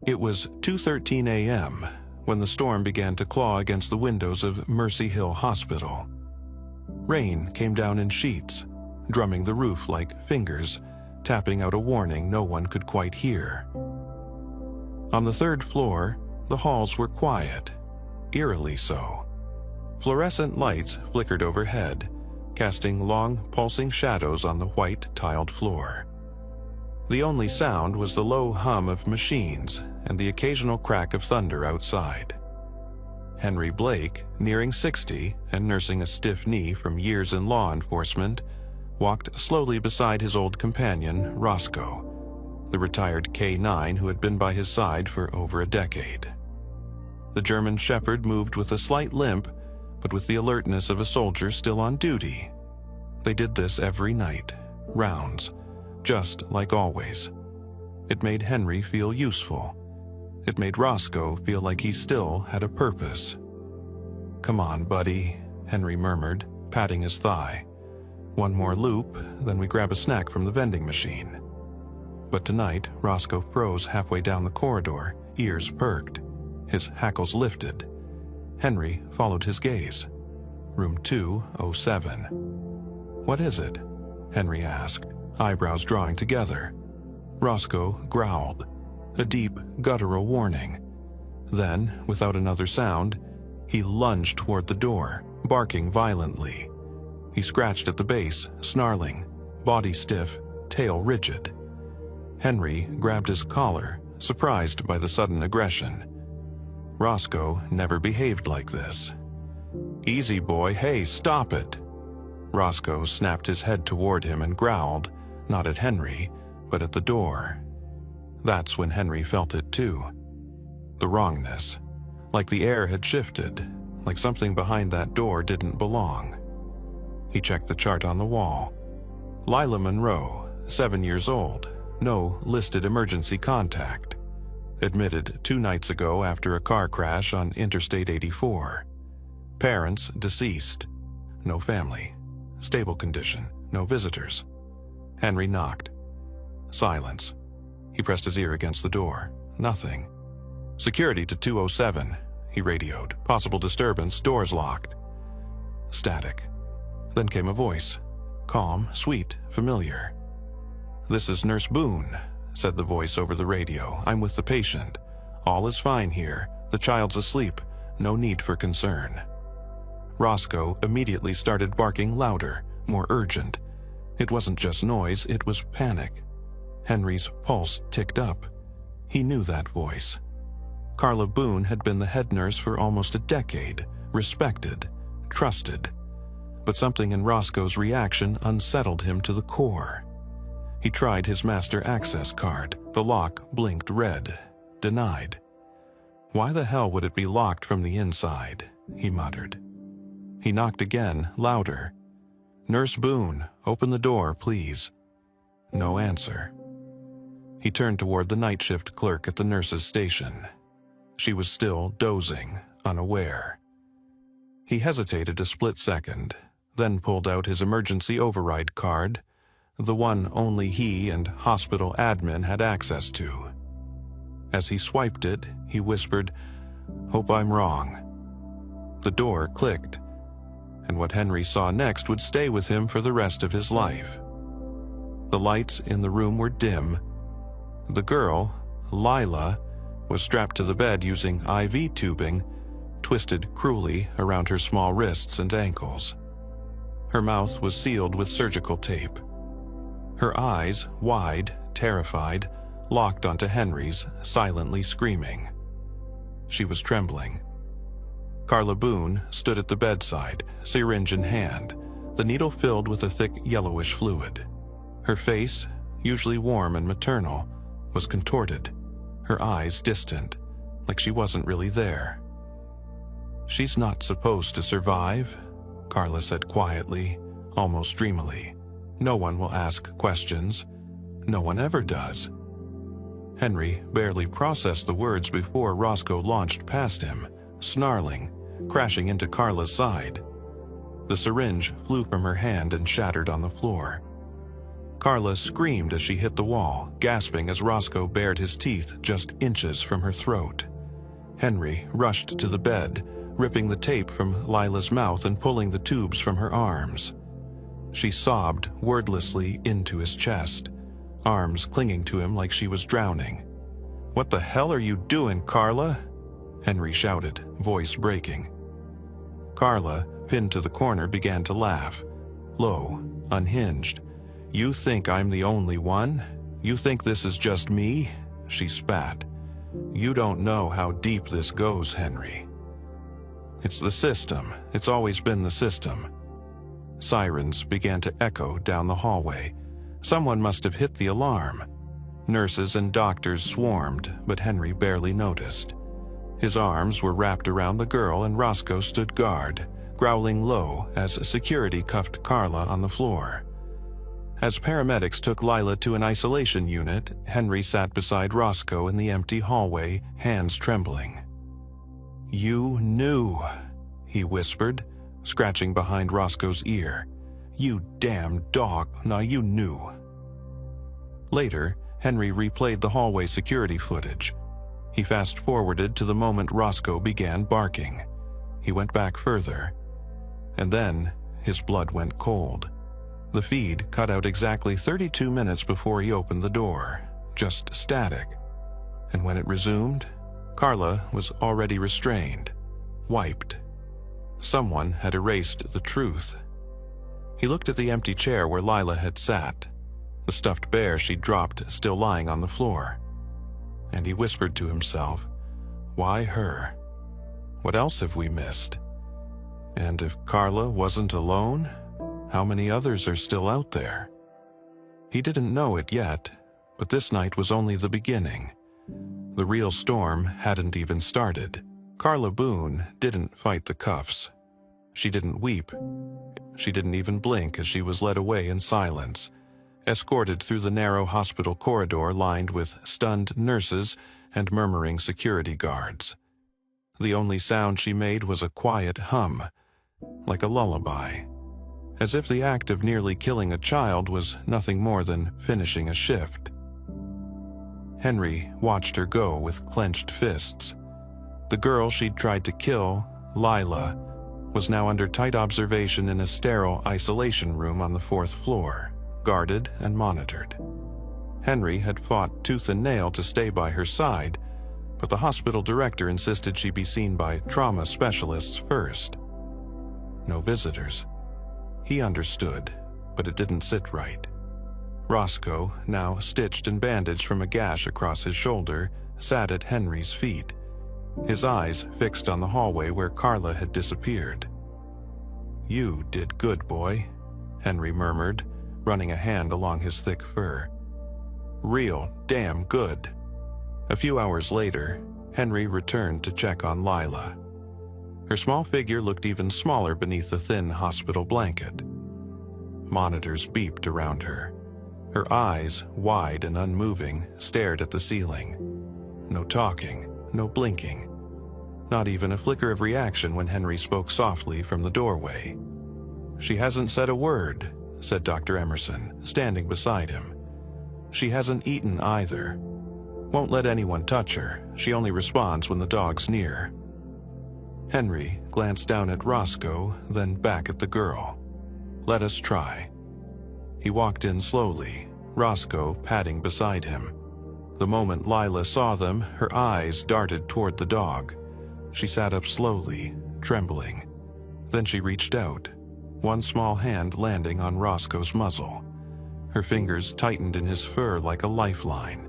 It was 2:13 a.m. when the storm began to claw against the windows of Mercy Hill Hospital. Rain came down in sheets, drumming the roof like fingers, tapping out a warning no one could quite hear. On the third floor, the halls were quiet, eerily so. Fluorescent lights flickered overhead, casting long, pulsing shadows on the white, tiled floor. The only sound was the low hum of machines and the occasional crack of thunder outside. Henry Blake, nearing 60 and nursing a stiff knee from years in law enforcement, walked slowly beside his old companion, Roscoe, the retired K-9 who had been by his side for over a decade. The German shepherd moved with a slight limp, but with the alertness of a soldier still on duty. They did this every night, rounds, just like always. It made Henry feel useful. It made Roscoe feel like he still had a purpose. "Come on, buddy," Henry murmured, patting his thigh. "One more loop, then we grab a snack from the vending machine." But tonight, Roscoe froze halfway down the corridor, ears perked, his hackles lifted. Henry followed his gaze. Room 207. "What is it?" Henry asked, eyebrows drawing together. Roscoe growled, a deep, guttural warning. Then, without another sound, he lunged toward the door, barking violently. He scratched at the base, snarling, body stiff, tail rigid. Henry grabbed his collar, surprised by the sudden aggression. Roscoe never behaved like this. "Easy, boy, hey, stop it!" Roscoe snapped his head toward him and growled, not at Henry, but at the door. That's when Henry felt it too. The wrongness. Like the air had shifted, like something behind that door didn't belong. He checked the chart on the wall. Lila Monroe, 7 years old, no listed emergency contact. Admitted 2 nights ago after a car crash on Interstate 84. Parents deceased. No family. Stable condition. No visitors. Henry knocked. Silence. He pressed his ear against the door. Nothing. "Security to 207, he radioed. "Possible disturbance, doors locked." Static. Then came a voice. Calm, sweet, familiar. "This is Nurse Boone," said the voice over the radio. "I'm with the patient. All is fine here. The child's asleep. No need for concern." Roscoe immediately started barking louder, more urgent. It wasn't just noise, it was panic. Henry's pulse ticked up. He knew that voice. Carla Boone had been the head nurse for almost a decade, respected, trusted. But something in Roscoe's reaction unsettled him to the core. He tried his master access card. The lock blinked red. Denied. "Why the hell would it be locked from the inside?" he muttered. He knocked again, louder. "Nurse Boone, open the door, please." No answer. He turned toward the night shift clerk at the nurse's station. She was still dozing, unaware. He hesitated a split second, then pulled out his emergency override card, the one only he and hospital admin had access to. As he swiped it, he whispered, "Hope I'm wrong." The door clicked, and what Henry saw next would stay with him for the rest of his life. The lights in the room were dim. The girl, Lila, was strapped to the bed using IV tubing, twisted cruelly around her small wrists and ankles. Her mouth was sealed with surgical tape. Her eyes, wide, terrified, locked onto Henry's, silently screaming. She was trembling. Carla Boone stood at the bedside, syringe in hand, the needle filled with a thick yellowish fluid. Her face, usually warm and maternal, was contorted, her eyes distant, like she wasn't really there. "She's not supposed to survive," Carla said quietly, almost dreamily. "No one will ask questions. No one ever does." Henry barely processed the words before Roscoe launched past him, snarling, crashing into Carla's side. The syringe flew from her hand and shattered on the floor. Carla screamed as she hit the wall, gasping as Roscoe bared his teeth just inches from her throat. Henry rushed to the bed, ripping the tape from Lila's mouth and pulling the tubes from her arms. She sobbed wordlessly into his chest, arms clinging to him like she was drowning. "What the hell are you doing, Carla?" Henry shouted, voice breaking. Carla, pinned to the corner, began to laugh, low, unhinged. "You think I'm the only one? You think this is just me?" She spat. "You don't know how deep this goes, Henry. It's the system. It's always been the system." Sirens began to echo down the hallway. Someone must have hit the alarm. Nurses and doctors swarmed, but Henry barely noticed. His arms were wrapped around the girl and Roscoe stood guard, growling low as security cuffed Carla on the floor. As paramedics took Lila to an isolation unit, Henry sat beside Roscoe in the empty hallway, hands trembling. "You knew," he whispered, scratching behind Roscoe's ear. "You damn dog, now you knew." Later, Henry replayed the hallway security footage. He fast-forwarded to the moment Roscoe began barking. He went back further. And then, his blood went cold. The feed cut out exactly 32 minutes before he opened the door, just static. And when it resumed, Carla was already restrained, wiped. Someone had erased the truth. He looked at the empty chair where Lila had sat, the stuffed bear she'd dropped still lying on the floor. And he whispered to himself, "Why her? What else have we missed? And if Carla wasn't alone, how many others are still out there?" He didn't know it yet, but this night was only the beginning. The real storm hadn't even started. Carla Boone didn't fight the cuffs. She didn't weep. She didn't even blink as she was led away in silence, escorted through the narrow hospital corridor lined with stunned nurses and murmuring security guards. The only sound she made was a quiet hum, like a lullaby, as if the act of nearly killing a child was nothing more than finishing a shift. Henry watched her go with clenched fists. The girl she'd tried to kill, Lila, was now under tight observation in a sterile isolation room on the 4th floor, guarded and monitored. Henry had fought tooth and nail to stay by her side, but the hospital director insisted she be seen by trauma specialists first. No visitors. He understood, but it didn't sit right. Roscoe, now stitched and bandaged from a gash across his shoulder, sat at Henry's feet, his eyes fixed on the hallway where Carla had disappeared. "You did good, boy," Henry murmured, running a hand along his thick fur. "Real damn good." A few hours later, Henry returned to check on Lila. Her small figure looked even smaller beneath the thin hospital blanket. Monitors beeped around her. Her eyes, wide and unmoving, stared at the ceiling. No talking, no blinking. Not even a flicker of reaction when Henry spoke softly from the doorway. "She hasn't said a word," said Dr. Emerson, standing beside him. "She hasn't eaten either. Won't let anyone touch her. She only responds when the dog's near." Henry glanced down at Roscoe, then back at the girl. "Let us try." He walked in slowly, Roscoe padding beside him. The moment Lila saw them, her eyes darted toward the dog. She sat up slowly, trembling. Then she reached out, one small hand landing on Roscoe's muzzle. Her fingers tightened in his fur like a lifeline.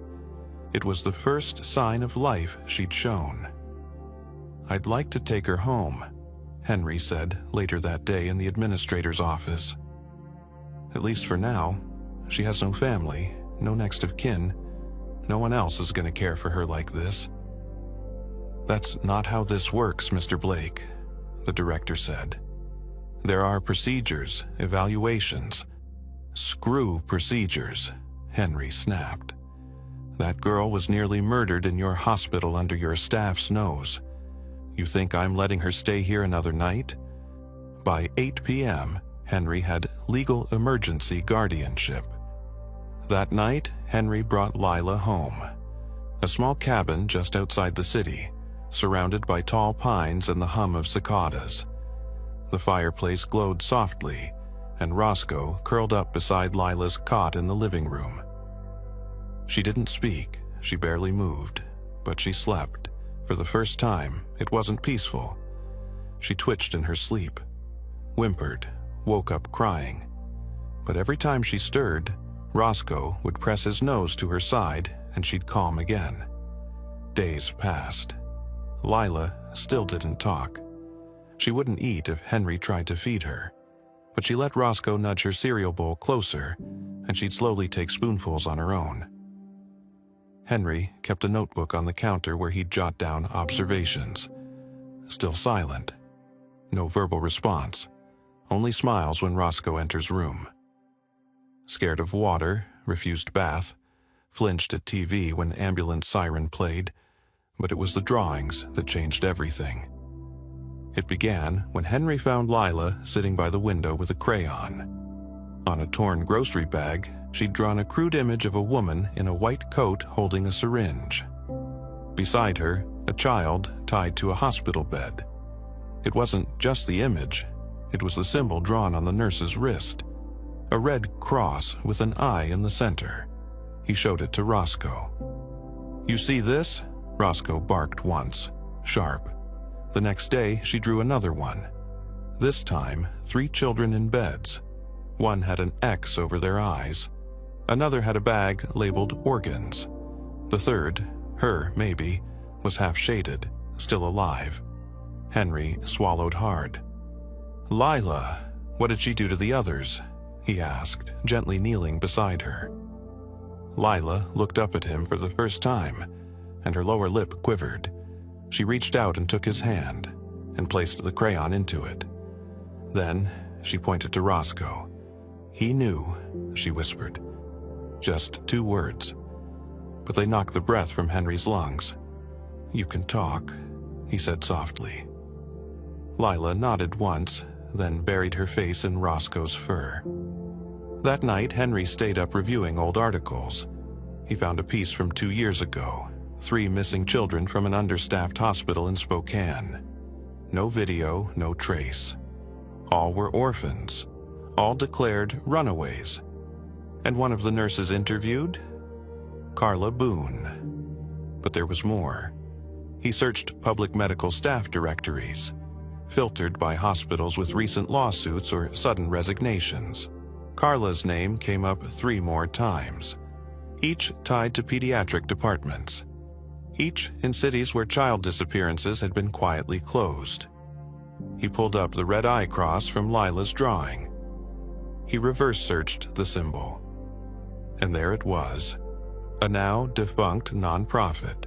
It was the first sign of life she'd shown. "I'd like to take her home," Henry said later that day in the administrator's office. "At least for now. She has no family, no next of kin. No one else is going to care for her like this." "That's not how this works, Mr. Blake," the director said. "There are procedures, evaluations." "Screw procedures," Henry snapped. "That girl was nearly murdered in your hospital under your staff's nose. You think I'm letting her stay here another night?" By 8 p.m., Henry had legal emergency guardianship. That night, Henry brought Lila home. A small cabin just outside the city, surrounded by tall pines and the hum of cicadas. The fireplace glowed softly, and Roscoe curled up beside Lila's cot in the living room. She didn't speak, she barely moved, but she slept. For the first time, it wasn't peaceful. She twitched in her sleep, whimpered, woke up crying. But every time she stirred, Roscoe would press his nose to her side and she'd calm again. Days passed. Lila still didn't talk. She wouldn't eat if Henry tried to feed her, but she let Roscoe nudge her cereal bowl closer and she'd slowly take spoonfuls on her own. Henry kept a notebook on the counter where he'd jot down observations. Still silent. No verbal response. Only smiles when Roscoe enters room. Scared of water, refused bath, flinched at TV when ambulance siren played, but it was the drawings that changed everything. It began when Henry found Lila sitting by the window with a crayon. On a torn grocery bag, she'd drawn a crude image of a woman in a white coat holding a syringe. Beside her, a child tied to a hospital bed. It wasn't just the image, it was the symbol drawn on the nurse's wrist. A red cross with an eye in the center. He showed it to Roscoe. "You see this?" Roscoe barked once, sharp. The next day, she drew another one. This time, 3 children in beds. One had an X over their eyes. Another had a bag labeled organs. The third, her maybe, was half-shaded, still alive. Henry swallowed hard. "Lila, what did she do to the others?" he asked, gently kneeling beside her. Lila looked up at him for the first time, and her lower lip quivered. She reached out and took his hand, and placed the crayon into it. Then she pointed to Roscoe. "He knew," she whispered. Just 2 words. But they knocked the breath from Henry's lungs. "You can talk," he said softly. Lila nodded once, then buried her face in Roscoe's fur. That night, Henry stayed up reviewing old articles. He found a piece from 2 years ago, 3 missing children from an understaffed hospital in Spokane. No video, no trace. All were orphans, all declared runaways. And one of the nurses interviewed? Carla Boone. But there was more. He searched public medical staff directories, filtered by hospitals with recent lawsuits or sudden resignations. Carla's name came up 3 more times, each tied to pediatric departments, each in cities where child disappearances had been quietly closed. He pulled up the red eye cross from Lila's drawing. He reverse-searched the symbol. And there it was, a now-defunct nonprofit.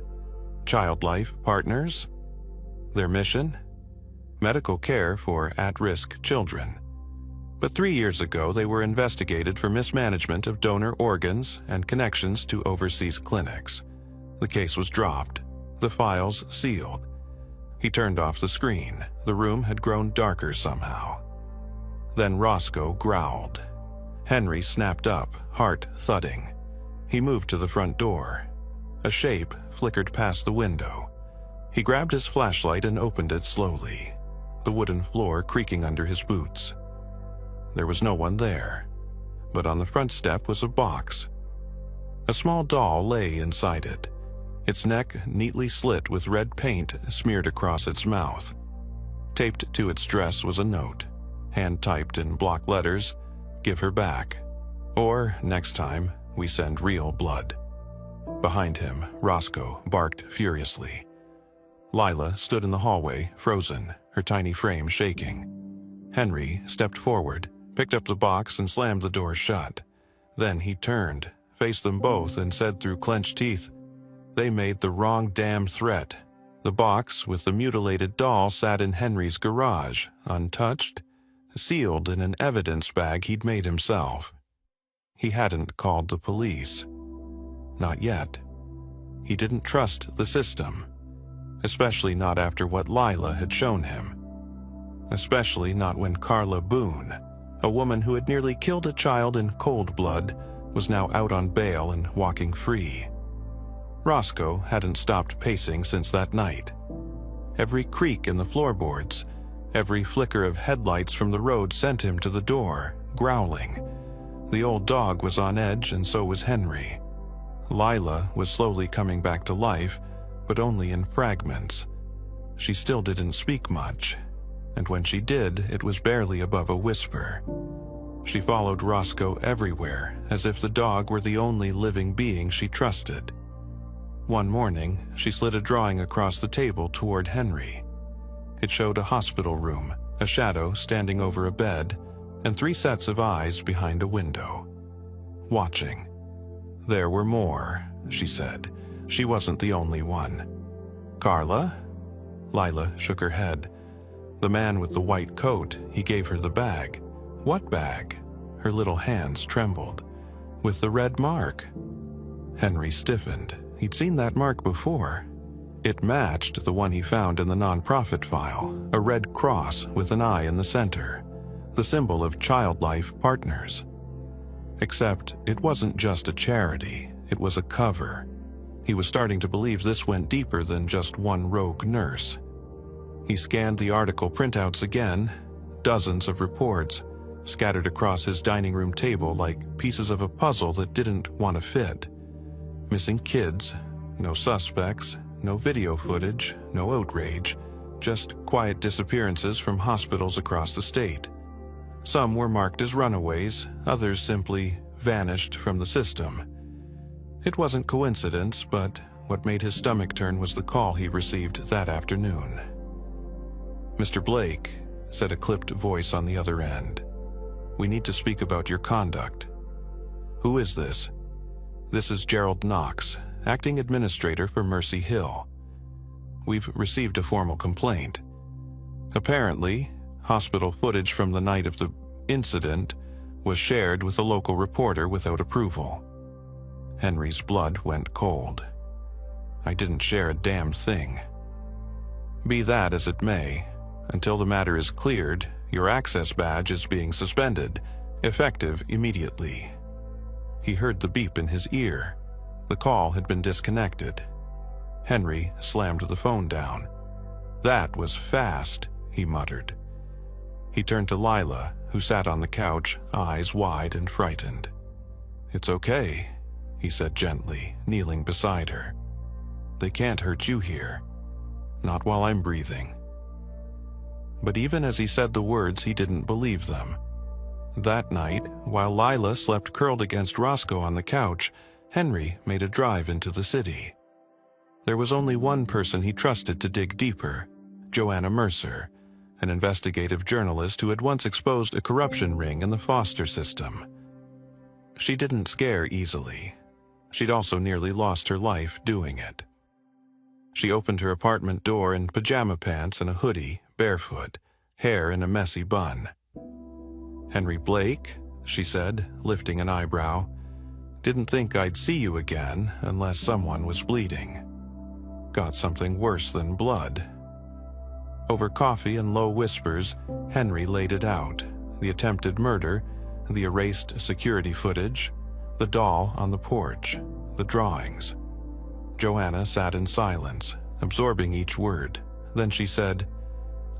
Child Life Partners? Their mission? Medical care for at-risk children. But 3 years ago, they were investigated for mismanagement of donor organs and connections to overseas clinics. The case was dropped, the files sealed. He turned off the screen. The room had grown darker somehow. Then Roscoe growled. Henry snapped up, heart thudding. He moved to the front door. A shape flickered past the window. He grabbed his flashlight and opened it slowly, the wooden floor creaking under his boots. There was no one there, but on the front step was a box. A small doll lay inside it, its neck neatly slit with red paint smeared across its mouth. Taped to its dress was a note, hand-typed in block letters, "Give her back," or "Next time, we send real blood." Behind him, Roscoe barked furiously. Lila stood in the hallway, frozen, her tiny frame shaking. Henry stepped forward, picked up the box and slammed the door shut. Then he turned, faced them both and said through clenched teeth, "They made the wrong damn threat." The box with the mutilated doll sat in Henry's garage, untouched, sealed in an evidence bag he'd made himself. He hadn't called the police. Not yet. He didn't trust the system, especially not after what Lila had shown him. Especially not when Carla Boone, a woman who had nearly killed a child in cold blood, was now out on bail and walking free. Roscoe hadn't stopped pacing since that night. Every creak in the floorboards, every flicker of headlights from the road sent him to the door, growling. The old dog was on edge, and so was Henry. Lila was slowly coming back to life, but only in fragments. She still didn't speak much, and when she did, it was barely above a whisper. She followed Roscoe everywhere, as if the dog were the only living being she trusted. One morning, she slid a drawing across the table toward Henry. It showed a hospital room, a shadow standing over a bed, and 3 sets of eyes behind a window. Watching. There were more, she said. She wasn't the only one. Carla? Lila shook her head. The man with the white coat, he gave her the bag. What bag? Her little hands trembled. With the red mark. Henry stiffened. He'd seen that mark before. It matched the one he found in the nonprofit file, a red cross with an eye in the center, the symbol of Child Life Partners. Except it wasn't just a charity, it was a cover. He was starting to believe this went deeper than just one rogue nurse. He scanned the article printouts again, dozens of reports, scattered across his dining room table like pieces of a puzzle that didn't want to fit. Missing kids, no suspects, no video footage, no outrage, just quiet disappearances from hospitals across the state. Some were marked as runaways, others simply vanished from the system. It wasn't coincidence, but what made his stomach turn was the call he received that afternoon. "Mr. Blake," said a clipped voice on the other end. "We need to speak about your conduct." "Who is this?" "This is Gerald Knox, acting administrator for Mercy Hill. We've received a formal complaint. Apparently, hospital footage from the night of the incident was shared with a local reporter without approval." Henry's blood went cold. "I didn't share a damn thing." "Be that as it may, until the matter is cleared, your access badge is being suspended, effective immediately." He heard the beep in his ear. The call had been disconnected. Henry slammed the phone down. "That was fast," he muttered. He turned to Lila, who sat on the couch, eyes wide and frightened. "It's okay," he said gently, kneeling beside her. "They can't hurt you here. Not while I'm breathing." But even as he said the words, he didn't believe them. That night, while Lila slept curled against Roscoe on the couch, Henry made a drive into the city. There was only one person he trusted to dig deeper, Joanna Mercer, an investigative journalist who had once exposed a corruption ring in the foster system. She didn't scare easily. She'd also nearly lost her life doing it. She opened her apartment door in pajama pants and a hoodie, barefoot, hair in a messy bun. "Henry Blake," she said, lifting an eyebrow. "Didn't think I'd see you again unless someone was bleeding. Got something worse than blood." Over coffee and low whispers, Henry laid it out: the attempted murder, the erased security footage, the doll on the porch, the drawings. Joanna sat in silence, absorbing each word. Then she said,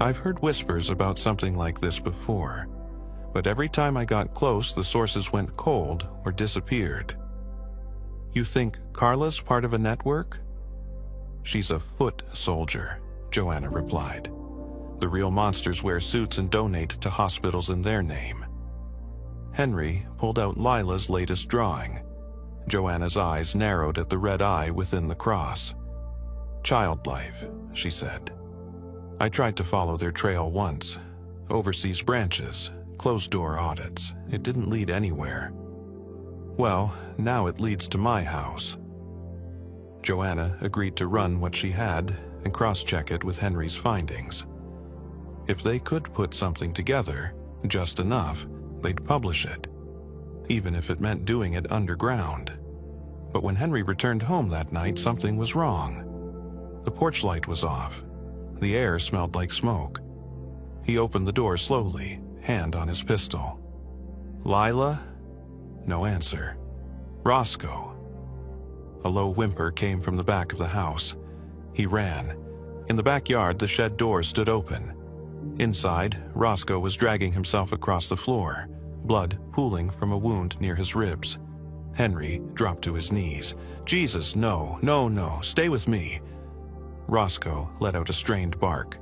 "I've heard whispers about something like this before, but every time I got close, the sources went cold or disappeared." "You think Carla's part of a network?" "She's a foot soldier," Joanna replied. "The real monsters wear suits and donate to hospitals in their name." Henry pulled out Lila's latest drawing. Joanna's eyes narrowed at the red eye within the cross. "Child Life," she said. "I tried to follow their trail once. Overseas branches, closed-door audits. It didn't lead anywhere. Well, now it leads to my house." Joanna agreed to run what she had and cross-check it with Henry's findings. If they could put something together, just enough, they'd publish it, even if it meant doing it underground. But when Henry returned home that night, something was wrong. The porch light was off. The air smelled like smoke. He opened the door slowly, hand on his pistol. "Lila?" No answer. Roscoe. A low whimper came from the back of the house. He ran. In the backyard, the shed door stood open. Inside, Roscoe was dragging himself across the floor, blood pooling from a wound near his ribs. Henry dropped to his knees. "Jesus, no, no, no, stay with me." Roscoe let out a strained bark.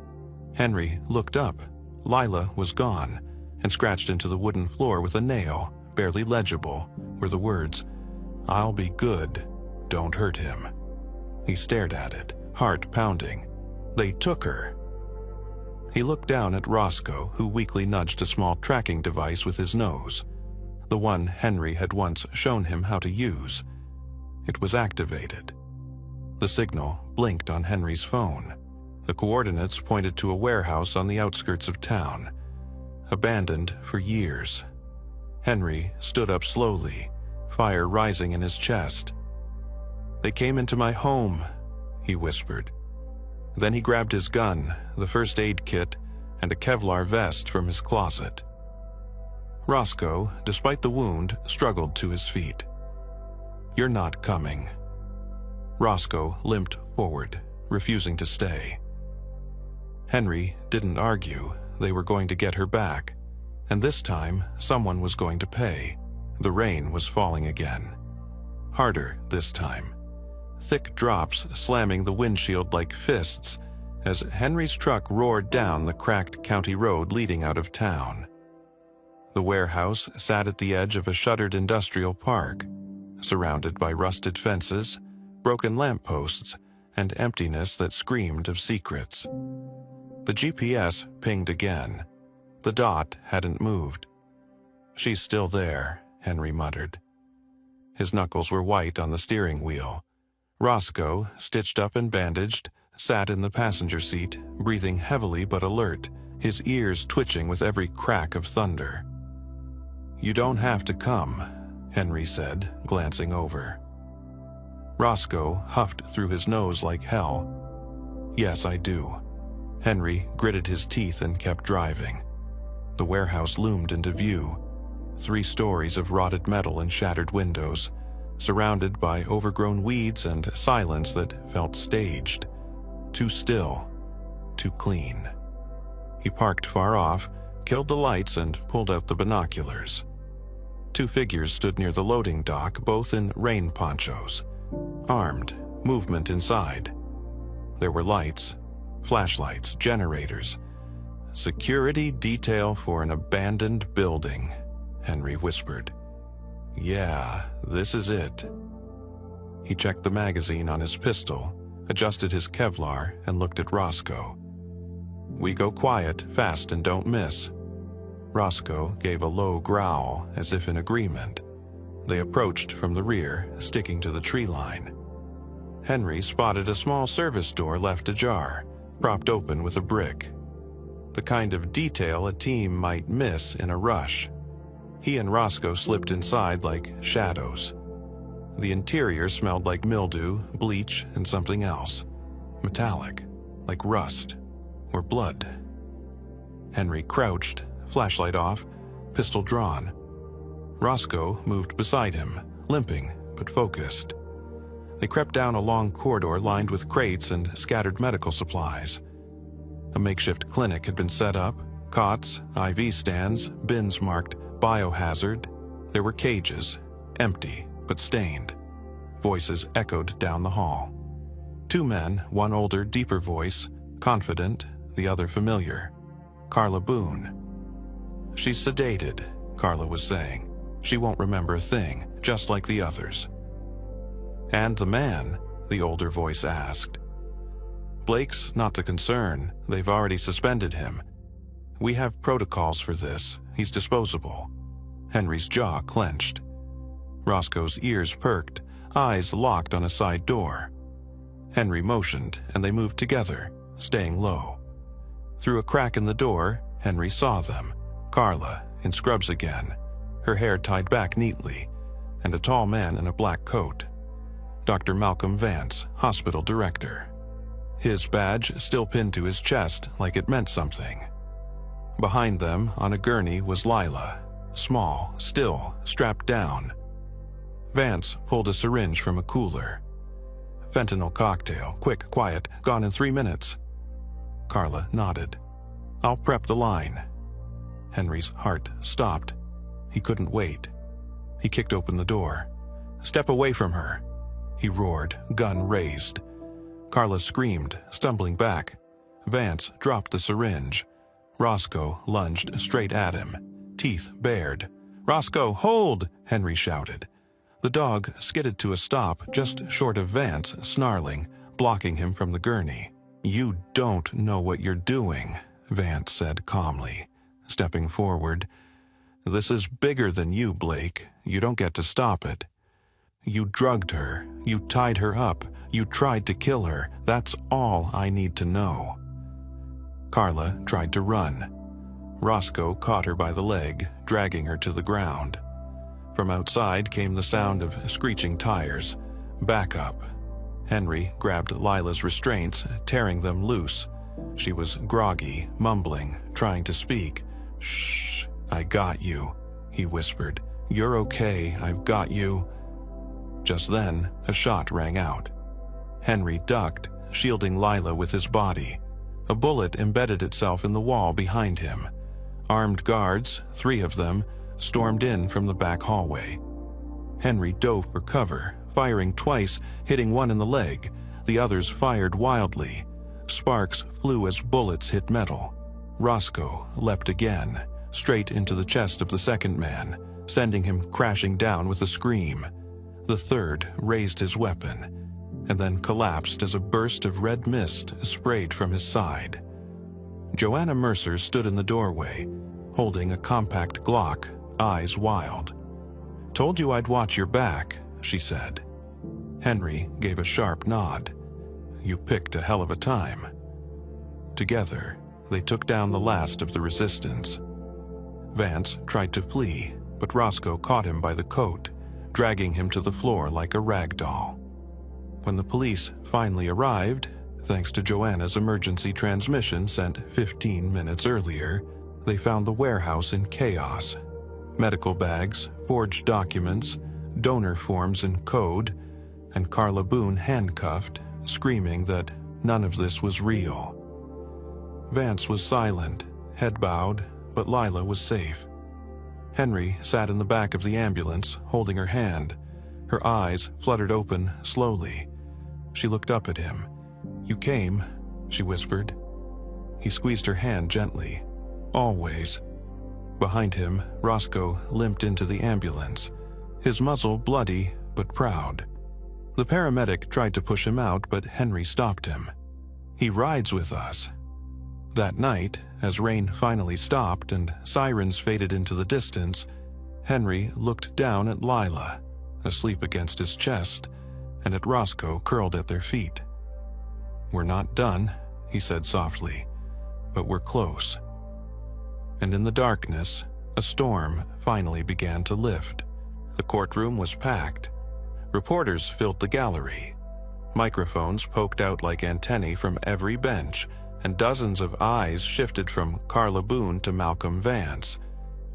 Henry looked up. Lila was gone, and scratched into the wooden floor with a nail, barely legible, were the words, "I'll be good, don't hurt him." He stared at it, heart pounding. They took her. He looked down at Roscoe, who weakly nudged a small tracking device with his nose, the one Henry had once shown him how to use. It was activated. The signal blinked on Henry's phone. The coordinates pointed to a warehouse on the outskirts of town, abandoned for years. Henry stood up slowly, fire rising in his chest. "They came into my home," he whispered. Then he grabbed his gun, the first aid kit, and a Kevlar vest from his closet. Roscoe, despite the wound, struggled to his feet. "You're not coming." Roscoe limped forward, refusing to stay. Henry didn't argue. They were going to get her back, and this time someone was going to pay. The rain was falling again. Harder this time. Thick drops slamming the windshield like fists as Henry's truck roared down the cracked county road leading out of town. The warehouse sat at the edge of a shuttered industrial park, surrounded by rusted fences, broken lampposts, and emptiness that screamed of secrets. The GPS pinged again. The dot hadn't moved. "She's still there," Henry muttered. His knuckles were white on the steering wheel. Roscoe, stitched up and bandaged, sat in the passenger seat, breathing heavily but alert, his ears twitching with every crack of thunder. "You don't have to come," Henry said, glancing over. Roscoe huffed through his nose like hell. "Yes, I do." Henry gritted his teeth and kept driving. The warehouse loomed into view, 3 stories of rotted metal and shattered windows, surrounded by overgrown weeds and silence that felt staged. Too still, too clean. He parked far off, killed the lights, and pulled out the binoculars. 2 figures stood near the loading dock, both in rain ponchos. Armed, movement inside. There were lights, flashlights, generators. "Security detail for an abandoned building," Henry whispered. "Yeah, this is it." He checked the magazine on his pistol, adjusted his Kevlar, and looked at Roscoe. "We go quiet, fast, and don't miss." Roscoe gave a low growl, as if in agreement. They approached from the rear, sticking to the tree line. Henry spotted a small service door left ajar, propped open with a brick. The kind of detail a team might miss in a rush. He and Roscoe slipped inside like shadows. The interior smelled like mildew, bleach, and something else. Metallic, like rust, or blood. Henry crouched, flashlight off, pistol drawn. Roscoe moved beside him, limping but focused. They crept down a long corridor lined with crates and scattered medical supplies. A makeshift clinic had been set up, cots, IV stands, bins marked biohazard. There were cages, empty but stained. Voices echoed down the hall. 2 men, one older, deeper voice, confident, the other familiar. Carla Boone. "She's sedated," Carla was saying. "She won't remember a thing, just like the others." "And the man?" the older voice asked. "Blake's not the concern. They've already suspended him. We have protocols for this. He's disposable." Henry's jaw clenched. Roscoe's ears perked, eyes locked on a side door. Henry motioned, and they moved together, staying low. Through a crack in the door, Henry saw them. Carla, in scrubs again, her hair tied back neatly, and a tall man in a black coat. Dr. Malcolm Vance, hospital director. His badge still pinned to his chest like it meant something. Behind them, on a gurney, was Lila, small, still, strapped down. Vance pulled a syringe from a cooler. "Fentanyl cocktail, quick, quiet, gone in 3 minutes." Carla nodded. "I'll prep the line." Henry's heart stopped. He couldn't wait. He kicked open the door. "Step away from her," he roared, gun raised. Carla screamed, stumbling back. Vance dropped the syringe. Roscoe lunged straight at him, teeth bared. "Roscoe, hold!" Henry shouted. The dog skidded to a stop just short of Vance, snarling, blocking him from the gurney. "You don't know what you're doing," Vance said calmly, stepping forward. "This is bigger than you, Blake. You don't get to stop it. You drugged her. You tied her up. You tried to kill her. That's all I need to know." Carla tried to run. Roscoe caught her by the leg, dragging her to the ground. From outside came the sound of screeching tires. "Back up." Henry grabbed Lila's restraints, tearing them loose. She was groggy, mumbling, trying to speak. "Shh, I got you," he whispered. "You're okay, I've got you." Just then, a shot rang out. Henry ducked, shielding Lila with his body. A bullet embedded itself in the wall behind him. Armed guards, 3 of them, stormed in from the back hallway. Henry dove for cover, firing twice, hitting one in the leg. The others fired wildly. Sparks flew as bullets hit metal. Roscoe leapt again, straight into the chest of the second man, sending him crashing down with a scream. The third raised his weapon, and then collapsed as a burst of red mist sprayed from his side. Joanna Mercer stood in the doorway, holding a compact Glock, eyes wild. "Told you I'd watch your back," she said. Henry gave a sharp nod. "You picked a hell of a time." Together, they took down the last of the resistance. Vance tried to flee, but Roscoe caught him by the coat, dragging him to the floor like a rag doll. When the police finally arrived, thanks to Joanna's emergency transmission sent 15 minutes earlier, they found the warehouse in chaos. Medical bags, forged documents, donor forms in code, and Carla Boone handcuffed, screaming that none of this was real. Vance was silent, head bowed, but Lila was safe. Henry sat in the back of the ambulance, holding her hand. Her eyes fluttered open slowly. She looked up at him. "You came," she whispered. He squeezed her hand gently. "Always." Behind him, Roscoe limped into the ambulance, his muzzle bloody but proud. The paramedic tried to push him out, but Henry stopped him. "He rides with us." That night, as rain finally stopped and sirens faded into the distance, Henry looked down at Lila, asleep against his chest, and at Roscoe curled at their feet. "We're not done," he said softly, "but we're close." And in the darkness, a storm finally began to lift. The courtroom was packed. Reporters filled the gallery. Microphones poked out like antennae from every bench, and dozens of eyes shifted from Carla Boone to Malcolm Vance,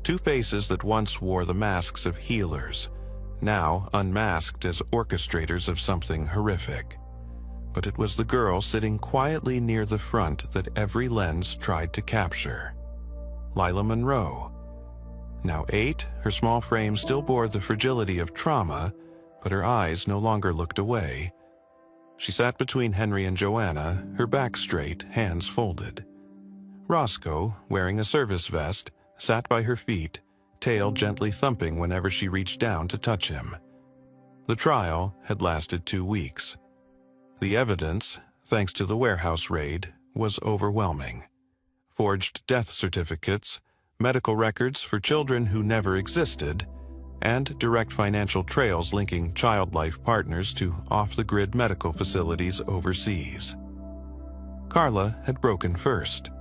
2 faces that once wore the masks of healers, now unmasked as orchestrators of something horrific. But it was the girl sitting quietly near the front that every lens tried to capture. Lila Monroe. Now 8, her small frame still bore the fragility of trauma, but her eyes no longer looked away. She sat between Henry and Joanna, her back straight, hands folded. Roscoe, wearing a service vest, sat by her feet, tail gently thumping whenever she reached down to touch him. The trial had lasted 2 weeks. The evidence, thanks to the warehouse raid, was overwhelming. Forged death certificates, medical records for children who never existed, and direct financial trails linking child life partners to off-the-grid medical facilities overseas. Carla had broken first.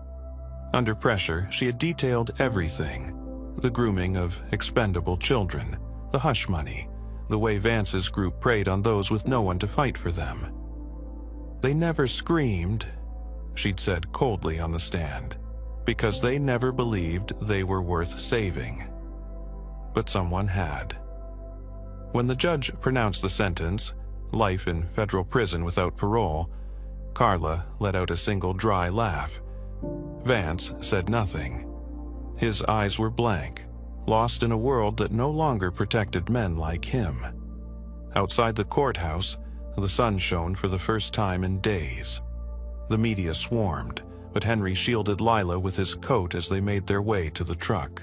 Under pressure, she had detailed everything: the grooming of expendable children, the hush money, the way Vance's group preyed on those with no one to fight for them. "They never screamed," she'd said coldly on the stand, "because they never believed they were worth saving." But someone had. When the judge pronounced the sentence, life in federal prison without parole, Carla let out a single dry laugh. Vance said nothing. His eyes were blank, lost in a world that no longer protected men like him. Outside the courthouse, the sun shone for the first time in days. The media swarmed, but Henry shielded Lila with his coat as they made their way to the truck.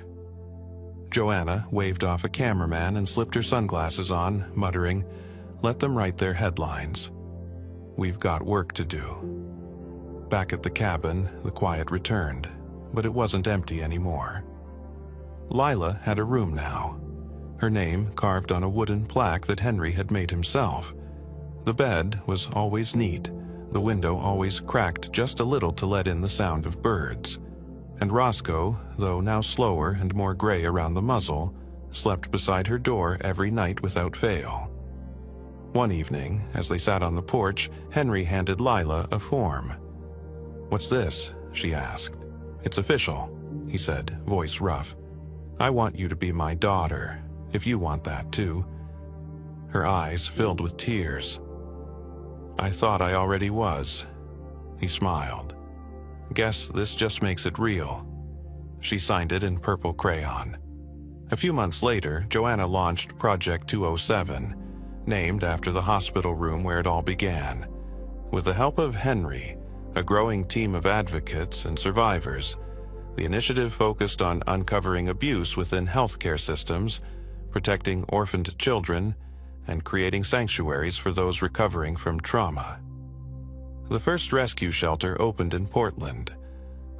Joanna waved off a cameraman and slipped her sunglasses on, muttering, "Let them write their headlines. We've got work to do." Back at the cabin, the quiet returned, but it wasn't empty anymore. Lila had a room now, her name carved on a wooden plaque that Henry had made himself. The bed was always neat, the window always cracked just a little to let in the sound of birds. And Roscoe, though now slower and more gray around the muzzle, slept beside her door every night without fail. One evening, as they sat on the porch, Henry handed Lila a form. "What's this?" she asked. "It's official," he said, voice rough. "I want you to be my daughter, if you want that too." Her eyes filled with tears. "I thought I already was." He smiled. "Guess this just makes it real." She signed it in purple crayon. A few months later, Joanna launched Project 207, named after the hospital room where it all began. With the help of Henry, a growing team of advocates and survivors, the initiative focused on uncovering abuse within healthcare systems, protecting orphaned children, and creating sanctuaries for those recovering from trauma. The first rescue shelter opened in Portland,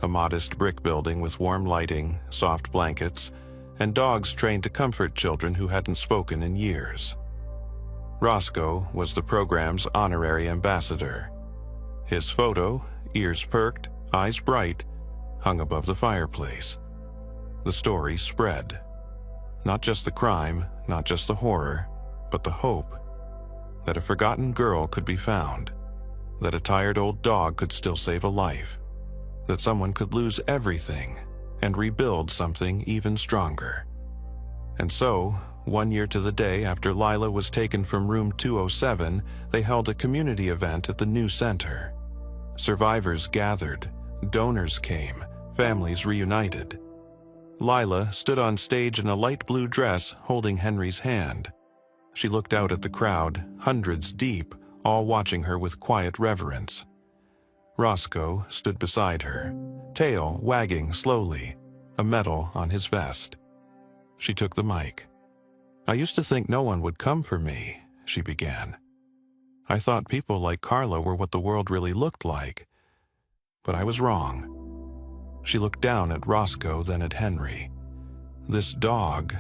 a modest brick building with warm lighting, soft blankets, and dogs trained to comfort children who hadn't spoken in years. Roscoe was the program's honorary ambassador. His photo, ears perked, eyes bright, hung above the fireplace. The story spread. Not just the crime, not just the horror, but the hope that a forgotten girl could be found, that a tired old dog could still save a life, that someone could lose everything and rebuild something even stronger. And so, 1 year to the day after Lila was taken from room 207, they held a community event at the new center. Survivors gathered, donors came, families reunited. Lila stood on stage in a light blue dress holding Henry's hand. She looked out at the crowd, hundreds deep, all watching her with quiet reverence. Roscoe stood beside her, tail wagging slowly, a medal on his vest. She took the mic. "I used to think no one would come for me," she began. "I thought people like Carla were what the world really looked like. But I was wrong." She looked down at Roscoe, then at Henry. "This dog,"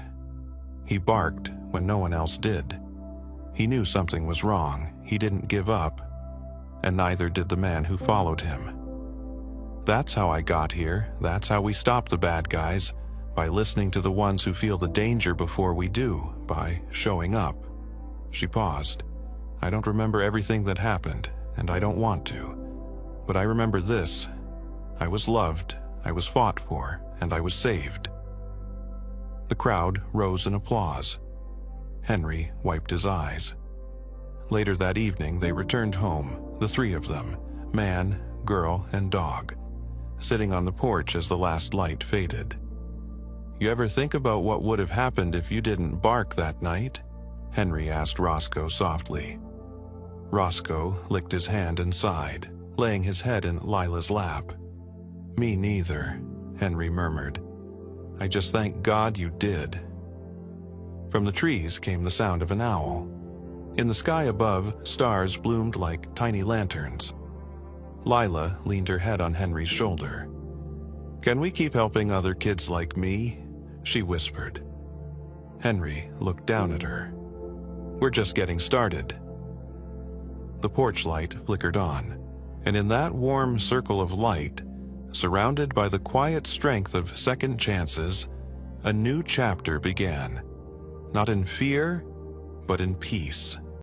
he barked when no one else did. He knew something was wrong. He didn't give up, and neither did the man who followed him. "That's how I got here. That's how we stop the bad guys, by listening to the ones who feel the danger before we do, by showing up." She paused. "I don't remember everything that happened, and I don't want to. But I remember this. I was loved, I was fought for, and I was saved." The crowd rose in applause. Henry wiped his eyes. Later that evening, they returned home, the three of them, man, girl, and dog, sitting on the porch as the last light faded. "You ever think about what would have happened if you didn't bark that night?" Henry asked Roscoe softly. Roscoe licked his hand and sighed, laying his head in Lila's lap. "Me neither," Henry murmured. "I just thank God you did." From the trees came the sound of an owl. In the sky above, stars bloomed like tiny lanterns. Lila leaned her head on Henry's shoulder. "Can we keep helping other kids like me?" she whispered. Henry looked down at her. "We're just getting started." The porch light flickered on, and in that warm circle of light, surrounded by the quiet strength of second chances, a new chapter began. Not in fear, but in peace.